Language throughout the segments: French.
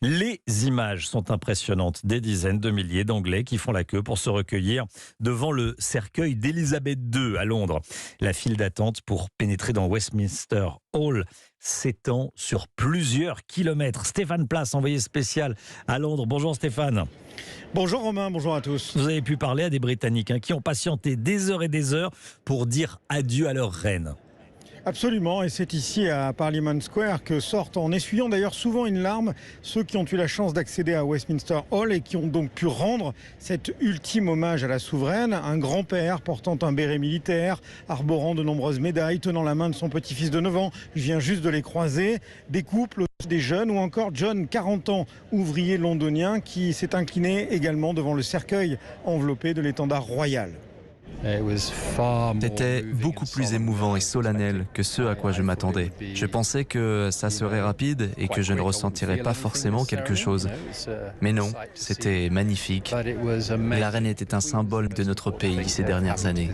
Les images sont impressionnantes. Des dizaines de milliers d'Anglais qui font la queue pour se recueillir devant le cercueil d'Élisabeth II à Londres. La file d'attente pour pénétrer dans Westminster Hall s'étend sur plusieurs kilomètres. Stéphane Place, envoyé spécial à Londres. Bonjour Stéphane. Bonjour Romain, bonjour à tous. Vous avez pu parler à des Britanniques qui ont patienté des heures et des heures pour dire adieu à leur reine. Absolument, et c'est ici à Parliament Square que sortent, en essuyant d'ailleurs souvent une larme, ceux qui ont eu la chance d'accéder à Westminster Hall et qui ont donc pu rendre cet ultime hommage à la souveraine. Un grand-père portant un béret militaire, arborant de nombreuses médailles, tenant la main de son petit-fils de 9 ans. Je viens juste de les croiser. Des couples, des jeunes, ou encore John, 40 ans, ouvrier londonien, qui s'est incliné également devant le cercueil enveloppé de l'étendard royal. C'était beaucoup plus émouvant et solennel que ce à quoi je m'attendais. Je pensais que ça serait rapide et que je ne ressentirais pas forcément quelque chose. Mais non, c'était magnifique. La reine était un symbole de notre pays ces dernières années.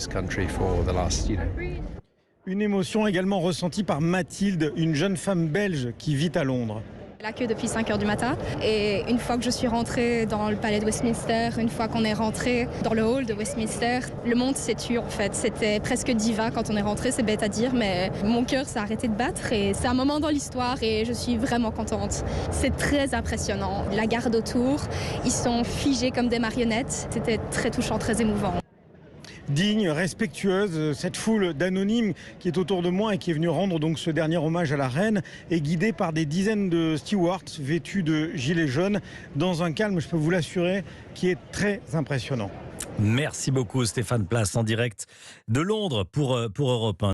Une émotion également ressentie par Mathilde, une jeune femme belge qui vit à Londres. La queue depuis 5 heures du matin, et une fois que je suis rentrée dans le palais de Westminster, une fois qu'on est rentré dans le hall de Westminster, le monde s'est tué en fait. C'était presque diva quand on est rentré, c'est bête à dire, mais mon cœur s'est arrêté de battre et c'est un moment dans l'histoire et je suis vraiment contente. C'est très impressionnant. La garde autour, ils sont figés comme des marionnettes. C'était très touchant, très émouvant. Digne, respectueuse, cette foule d'anonymes qui est autour de moi et qui est venue rendre donc ce dernier hommage à la reine est guidée par des dizaines de stewards vêtus de gilets jaunes dans un calme, je peux vous l'assurer, qui est très impressionnant. Merci beaucoup Stéphane Place en direct de Londres pour Europe 1.